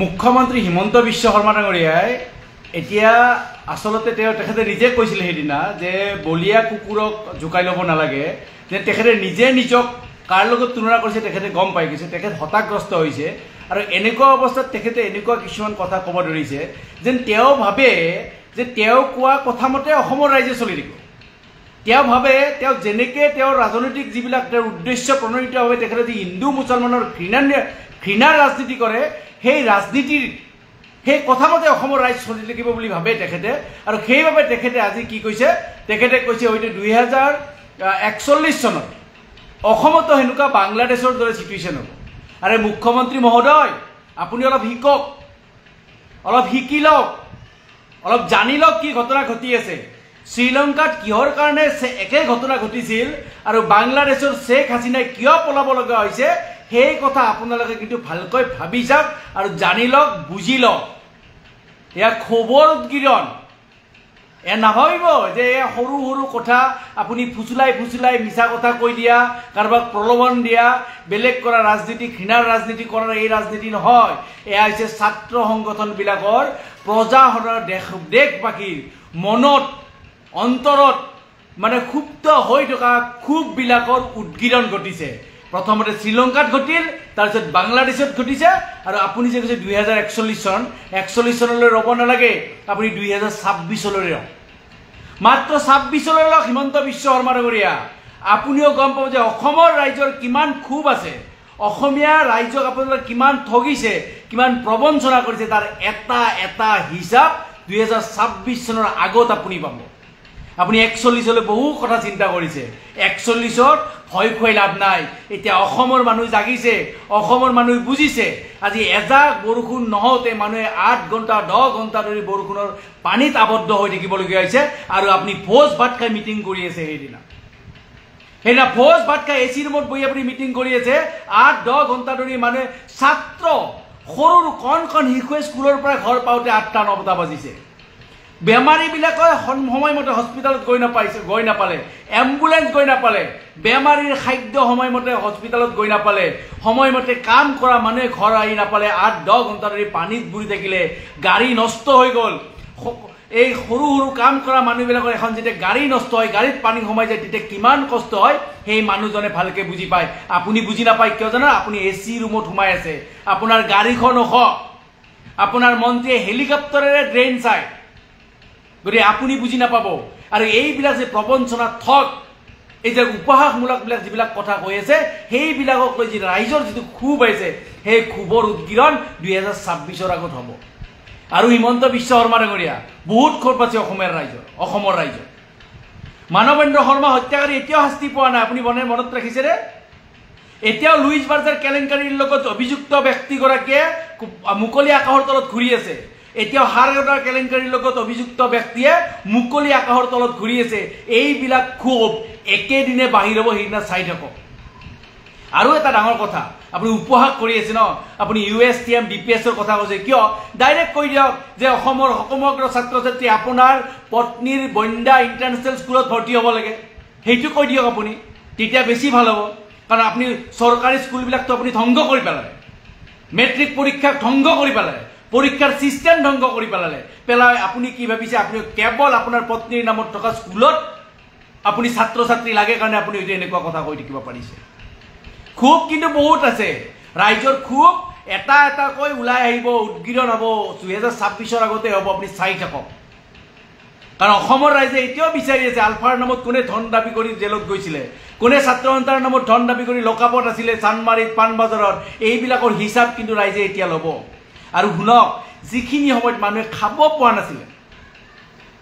মুখ্যমন্ত্ৰী হিমন্ত বিশ্ব শৰ্মা ডাঙৰীয়াই এতিয়া আসলতে তেখেতে নিজে কৈছিল সেইদিনা যে বলিয়া কুকুৰক জোকাই ল'ব নালাগে, যে তেখেতে নিজে নিজক কাৰ লগত তুলনা কৰিছে তেখেতে গম পাই গৈছে, তেখেত হতাগ্ৰস্ত হৈছে। আৰু এনেকুৱা অৱস্থাত তেখেতে এনেকুৱা কিছুমান কথা ক'ব ধৰিছে যেন তেওঁ ভাবে যে তেওঁ কোৱা কথা মতে অসমৰ ৰাইজে চলি থাকিব। তেওঁ ভাবে তেওঁ যেনেকৈ তেওঁৰ ৰাজনৈতিক যিবিলাক তেওঁৰ উদ্দেশ্য প্ৰণোদিতভাৱে তেখেতে যি হিন্দু মুছলমানৰ ঘৃণাৰ ৰাজনীতি কৰে, সেই ৰাজনীতিৰ সেই কথামতে অসমৰ ৰাইজ চলি থাকিব বুলি ভাবে তেখেতে। আৰু সেইবাবে তেখেতে আজি কি কৈছে, তেখেতে কৈছে হয়তো 2041 চনত অসমতো সেনেকুৱা বাংলাদেশৰ দৰে চিটুৱেশ্যন হ'ব। আৰে মুখ্যমন্ত্ৰী মহোদয়, আপুনি অলপ শিকক, অলপ শিকি লওক, অলপ জানি লওক কি ঘটনা ঘটি আছে। শ্ৰীলংকাত কিহৰ কাৰণে একে ঘটনা ঘটিছিল আৰু বাংলাদেশৰ শ্বেখ হাছিনাই কিয় পলাব লগা হৈছে, সেই কথা আপোনালোকে কিন্তু ভালকৈ ভাবি চাওক আৰু জানি লওক, বুজি লওক। এয়া খবৰ উদগীৰণ, এয়া নাভাবিব যে এয়া সৰু সৰু কথা আপুনি ফুচুলাই ফুচুলাই মিছা কথা কৈ দিয়া, কাৰোবাক প্ৰলোভন দিয়া, বেলেগ কৰা ৰাজনীতি, ঘৃণাৰ ৰাজনীতি কৰাৰ এই ৰাজনীতি নহয়। এয়া হৈছে ছাত্ৰ সংগঠনবিলাকৰ প্ৰজাসনৰ দেশবাসীৰ মনত অন্তৰত মানে সুপ্ত হৈ থকা ক্ষোভবিলাকৰ উদগীৰণ ঘটিছে। প্ৰথমতে শ্ৰীলংকাত ঘটিল, তাৰপিছত বাংলাদেশত ঘটিছে। আৰু আপুনি যে কৈছে 2041 চন, 41 চনলৈ ৰ'ব নালাগে, আপুনি 2026 ৰওক, মাত্ৰ 26 ৰওক। হিমন্ত বিশ্ব শৰ্মা ডাঙৰীয়া, আপুনিও গম পাব যে অসমৰ ৰাইজৰ কিমান ক্ষোভ আছে, অসমীয়া ৰাইজক আপোনালোকে কিমান ঠগিছে, কিমান প্ৰবঞ্চনা কৰিছে, তাৰ এটা এটা হিচাপ 2026 চনৰ আগত আপুনি পাব। আপুনি 41লৈ বহু কথা চিন্তা কৰিছে, 41ত ভয় খুৱাই লাভ নাই। এতিয়া অসমৰ মানুহ জাগিছে, অসমৰ মানুহ বুজিছে। আজি এজাক বৰষুণ নহওঁতে মানুহে 8 ঘণ্টা 10 ঘণ্টা ধৰি বৰষুণৰ পানীত আবদ্ধ হৈ থাকিবলগীয়া হৈছে। আৰু আপুনি ভোজ ভাত খাই মিটিং কৰি আছে, সেইদিনা ভোজ ভাত খাই এচি ৰুমত বহি আপুনি মিটিং কৰি আছে। 8-10 ঘণ্টা ধৰি মানুহে ছাত্ৰ, সৰু কণ কণ শিশুৱে স্কুলৰ পৰা ঘৰ পাওঁতে 8টা-9টা বাজিছে। বেমাৰীবিলাকে সময়মতে হস্পিটেলত গৈ নাপালে, এম্বুলেন্স গৈ নাপালে, বেমাৰীৰ খাদ্য সময়মতে হস্পিটেলত গৈ নাপালে, সময়মতে কাম কৰা মানুহে ঘৰ আহি নাপালে, 8-10 ঘণ্টা ধৰি পানীত বুৰি থাকিলে, গাড়ী নষ্ট হৈ গ'ল। এই সৰু সৰু কাম কৰা মানুহবিলাকৰ এখন যেতিয়া গাড়ী নষ্ট হয়, গাড়ীত পানী সোমাই যায়, তেতিয়া কিমান কষ্ট হয় সেই মানুহজনে ভালকে বুজি পায়। আপুনি বুজি নাপায় কিয় জানে? আপুনি এচি ৰুমত সোমাই আছে, আপোনাৰ গাড়ীখন ওখ, আপোনাৰ মন্ত্ৰীয়ে হেলিকপ্টাৰেৰে ড্ৰেইন চায়, গতিকে আপুনি বুজি নাপাব। আৰু এইবিলাক যে প্ৰবঞ্চনা, ঠগ, এই যে উপহাসমূলকবিলাক যিবিলাক কথা কৈ আছে, সেইবিলাকক লৈ যি ৰাইজৰ যিটো ক্ষোভ আহিছে, সেই ক্ষোভৰ উদগীৰণ 2026 আগত হ'ব। আৰু হিমন্ত বিশ্ব শৰ্মা ডাঙৰীয়া, বহুত ক্ষোভ আছে অসমৰ ৰাইজৰ। মানৱেন্দ্ৰ শৰ্মা হত্যাকাৰী এতিয়াও শাস্তি পোৱা নাই, আপুনি মনত ৰাখিছেনে? এতিয়াও লুইচ বাৰ্জাৰ কেলেংকাৰীৰ লগত অভিযুক্ত ব্যক্তিগৰাকীয়ে মুকলি আকাশৰ তলত ঘূৰি আছে। এতিয়াও হাৰগডাৰ কেলেংকাৰীৰ লগত অভিযুক্ত ব্যক্তিয়ে মুকলি আকাশৰ তলত ঘূৰি আছে। এইবিলাক ক্ষোভ একেদিনে বাহিৰ হ'ব, সেইদিনা চাই থাকক। আৰু এটা ডাঙৰ কথা, আপুনি উপহাস কৰি আছে ন, আপুনি USTM DPSৰ কথা কৈছে কিয়? ডাইৰেক্ট কৈ দিয়ক যে অসমৰ সমগ্ৰ ছাত্ৰ ছাত্ৰী আপোনাৰ পত্নীৰ বন্দা ইণ্টাৰনেশ্যনেল স্কুলত ভৰ্তি হ'ব লাগে, সেইটো কৈ দিয়ক আপুনি, তেতিয়া বেছি ভাল হ'ব। কাৰণ আপুনি চৰকাৰী স্কুলবিলাকতো আপুনি ধ্বংস কৰি পেলালে, মেট্ৰিক পৰীক্ষাক ধ্বংস কৰি পেলালে, পৰীক্ষাৰ চিষ্টেম ধ্বংস কৰি পেলাই আপুনি কি ভাবিছে? আপুনি কেৱল আপোনাৰ পত্নীৰ নামত থকা স্কুলত আপুনি ছাত্ৰ ছাত্ৰী লাগে কাৰণে আপুনি এনেকুৱা কথা কৈ থাকিব পাৰিছে। ক্ষোভ কিন্তু বহুত আছে, ৰাইজৰ ক্ষোভ এটা এটাকৈ ওলাই আহিব, উদগীৰণ হ'ব, 2026 আগতে হ'ব, আপুনি চাই থাকক। কাৰণ অসমৰ ৰাইজে এতিয়াও বিচাৰি আছে, আলফাৰ নামত কোনে ধন দাবী কৰি জেলত গৈছিলে, কোনে ছাত্ৰ সন্থাৰ নামত ধন দাবী কৰি লকআপত আছিলে, চানমাৰীত, পাণবজাৰত, এইবিলাকৰ হিচাপ কিন্তু ৰাইজে এতিয়া ল'ব। আৰু শুনক, যিখিনি সময়ত মানুহে খাব পোৱা নাছিলে,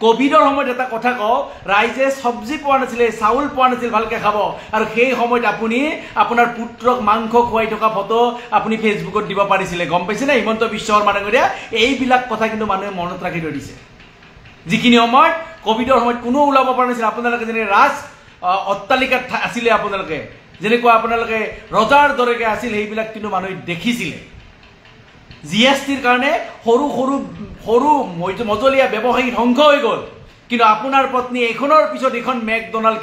কোভিডৰ সময়ত এটা কথা কওঁ, ৰাইজে চব্জি পোৱা নাছিলে, চাউল পোৱা নাছিল ভালকে খাব, আৰু সেই সময়ত আপুনি আপোনাৰ পুত্ৰক মাংস খুৱাই থকা ফটো আপুনি ফেচবুকত দিব পাৰিছিলে, গম পাইছেনে হিমন্ত বিশ্ব শৰ্মা ডাঙৰীয়া? এইবিলাক কথা কিন্তু মানুহে মনত ৰাখি থৈ দিছে। যিখিনি সময়ত কোভিডৰ সময়ত কোনো ওলাব পৰা নাছিল, আপোনালোকে যেনে ৰাজ অট্টালিকাত আছিলে, আপোনালোকে যেনেকুৱা আপোনালোকে ৰজাৰ দৰেকে আছিল, সেইবিলাক কিন্তু মানুহে দেখিছিলে। GSTৰ কাৰণে সৰু সৰু সৰু মজলীয়া ব্যৱসায়ী ধ্বংস হৈ গ'ল, কিন্তু আপোনাৰ পত্নী এখনৰ পিছত এখন মেকডোনাল্ড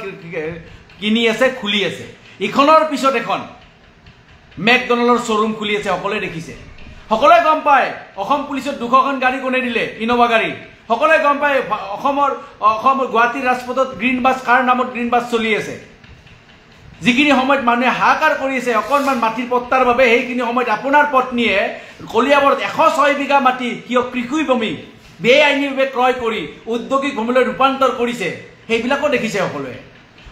কিনি আছে, খুলি আছে, ইখনৰ পিছত এখন মেকডোনাল্ডৰ শ্বৰুম খুলি আছে, সকলোৱে দেখিছে। সকলোৱে গম পায় অসম পুলিচত 200খন গাড়ী কোনে দিলে ইনোভা গাড়ী সকলোৱে গম পায় অসমৰ গুৱাহাটীৰ ৰাজপথত গ্ৰীণ বাছ কাৰ নামত গ্ৰীণ বাছ চলি আছে যিখিনি সময়ত মানুহে হাহাকাৰ কৰিছে অকণমান মাটিৰ পট্টাৰ বাবে সেইখিনি সময়ত আপোনাৰ পত্নীয়ে কলিয়াবৰত 106 বিঘা মাটি কিয় কৃষি ভূমি বেআইনীভাৱে ক্ৰয় কৰি ঔদ্যোগিক ভূমিলৈ ৰূপান্তৰ কৰিছে সেইবিলাকো দেখিছে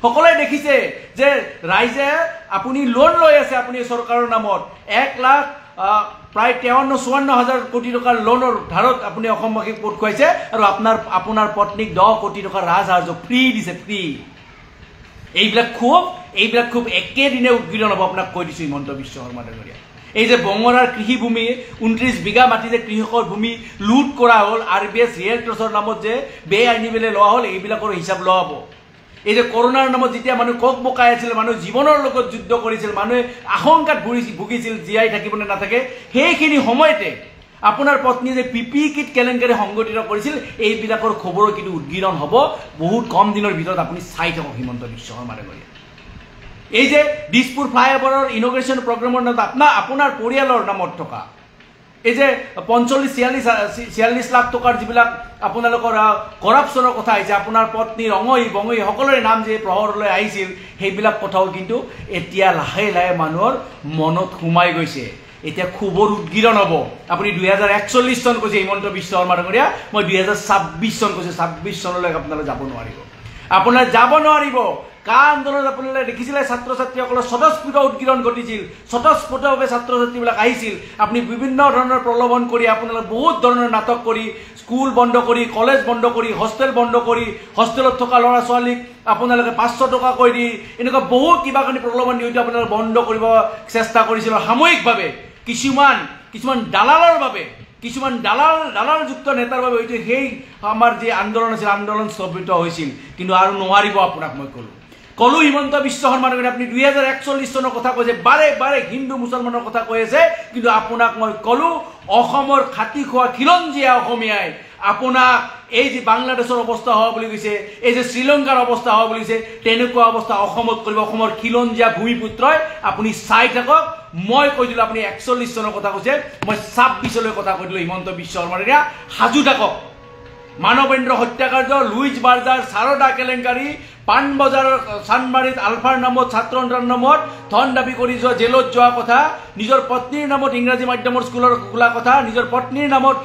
সকলোৱে দেখিছে যে ৰাইজে আপুনি লোন লৈ আছে আপুনি চৰকাৰৰ নামত 1 লাখ প্ৰায় 53-54 হাজাৰ কোটি টকাৰ লোনৰ ধাৰত আপুনি অসমবাসীক পোট খুৱাইছে আৰু আপোনাৰ পত্নীক 10 কোটি টকাৰ ৰাজসাহাৰ্য ফ্ৰী দিছে ফ্ৰী এইবিলাক খুব একেদিনে উদ্গীৰণ হ'ব আপোনাক কৈ দিছোঁ হিমন্ত বিশ্ব শৰ্মা ডাঙৰীয়া এই যে বঙৰাৰ কৃষিভূমি 29 বিঘা মাটি যে কৃষকৰ ভূমি লুট কৰা হ'ল RBS ৰিয়েলটৰ্ছৰ নামত যে বেআইনীভাৱে লোৱা হ'ল এইবিলাকৰ হিচাপ লোৱা হ'ব এই যে কৰোনাৰ নামত যেতিয়া মানুহ কক বকাই আছিল মানুহ জীৱনৰ লগত যুদ্ধ কৰিছিল মানুহে আশংকাত ভুগিছিল জীয়াই থাকিব নে নাথাকে সেইখিনি সময়তে আপোনাৰ পত্নী যে পিপি কিট কেলেংকাৰী সংগঠিত কৰিছিল এইবিলাকৰ খবৰো কিন্তু উদ্গীৰণ হ'ব বহুত কম দিনৰ ভিতৰত আপুনি চাই থাকক হিমন্ত বিশ্ব শৰ্মা ডাঙৰীয়া এই যে দিছপুৰ ফ্লাইঅভাৰৰ ইনগ্ৰেশ্যন প্ৰগ্ৰামৰ নামত আপোনাৰ পৰিয়ালৰ নামত থকা এই যে 45-46 লাখ টকাৰ যিবিলাক আপোনালোকৰ কৰাপশ্যনৰ কথা আহিছে আপোনাৰ পত্নী ৰঙৈ বঙৈ সকলোৰে নাম যে প্ৰহৰলৈ আহিছিল সেইবিলাক কথাও কিন্তু এতিয়া লাহে লাহে মানুহৰ মনত সোমাই গৈছে এতিয়া খুবৰ উদ্গীৰণ হ'ব আপুনি 2041 চন কৈছে হিমন্ত বিশ্ব শৰ্মা ডাঙৰীয়া মই 2026 চন কৈছে 26 চনলৈ আপোনালোকে যাব নোৱাৰিব কা আন্দোলনত আপোনালোকে দেখিছিলে ছাত্ৰ ছাত্ৰীসকলৰ স্বতঃস্ফূৰ্ত উদ্গীৰণ ঘটিছিল স্বতঃস্ফূৰ্তভাৱে ছাত্ৰ ছাত্ৰীবিলাক আহিছিল আপুনি বিভিন্ন ধৰণৰ প্ৰলোভন কৰি আপোনালোকে বহুত ধৰণৰ নাটক কৰি স্কুল বন্ধ কৰি কলেজ বন্ধ কৰি হোষ্টেল বন্ধ কৰি হোষ্টেলত থকা ল'ৰা ছোৱালীক আপোনালোকে 500 টকা কৈ দি এনেকুৱা বহুত কিবাখিনি প্ৰলোভন দি আপোনালোকে বন্ধ কৰিব চেষ্টা কৰিছিল সাময়িকভাৱে কিছুমান দালালৰ বাবে কিছুমান দালালযুক্ত নেতাৰ বাবে হয়তো সেই আমাৰ যে আন্দোলন আছিল আন্দোলন স্থগিত হৈছিল কিন্তু আৰু নোৱাৰিব আপোনাক মই কলো হিমন্ত বিশ্ব শৰ্মা ডাঙৰীয়া আপুনি 2041 চনৰ কথা কৈছে বাৰে হিন্দু মুছলমানৰ কথা কৈ আছে কিন্তু আপোনাক মই কলো অসমৰ খাতি খোৱা খিলঞ্জীয়া অসমীয়াই আপোনাক এই যে বাংলাদেশৰ অৱস্থা হোৱা বুলি কৈছে এই যে শ্ৰীলংকাৰ অৱস্থা হোৱা বুলি কৈছে তেনেকুৱা অৱস্থা অসমত কৰিব অসমৰ খিলঞ্জীয়া ভূমিপুত্ৰই আপুনি চাই থাকক মই কৈ দিলোঁ আপুনি 41 চনৰ কথা কৈছে মই 26লৈ কথা কৈ দিলোঁ হিমন্ত বিশ্ব শৰ্মা ডাঙৰীয়া সাজু থাকক মানৱেন্দ্ৰ হত্যাকাৰ্য লুইজ বাৰ্জাৰ সাৰদা কেলেংকাৰী পাণবজাৰৰ চানমাৰীত আলফাৰ নামত ছাত্ৰ সন্থাৰ নামত ধন দাবী কৰি যোৱা জেলত যোৱা কথা নিজৰ পত্নীৰ নামত ইংৰাজী মাধ্যমৰ স্কুলৰ খোলা কথা নিজৰ পত্নীৰ নামত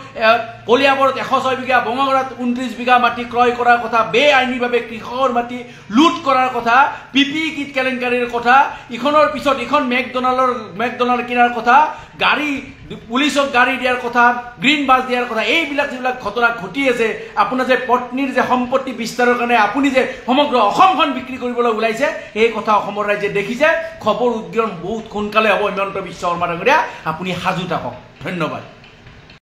কলিয়াবৰত 106 বিঘা বঙাগড়াত 29 বিঘা মাটি ক্ৰয় কৰাৰ কথা বেআইনীভাৱে কৃষকৰ মাটি লুট কৰাৰ কথা পিপি কিট কেলেংকাৰীৰ কথা ইখনৰ পিছত ইখন মেকডোনাল্ড কিনাৰ কথা গাড়ী পুলিচক গাড়ী দিয়াৰ কথা গ্ৰীণ বাছ দিয়াৰ কথা এইবিলাক যিবিলাক ঘটনা ঘটি আছে আপোনাৰ যে পত্নীৰ যে সম্পত্তি বিস্তাৰৰ কাৰণে আপুনি যে সমগ্ৰ অসমখন বিক্ৰী কৰিবলৈ ওলাইছে এই কথা অসমৰ ৰাইজে দেখিছে খবৰ উদ্গীৰণ বহুত সোনকালে হ'ব হিমন্ত বিশ্ব শৰ্মা ডাঙৰীয়া আপুনি সাজু থাকক ধন্যবাদ।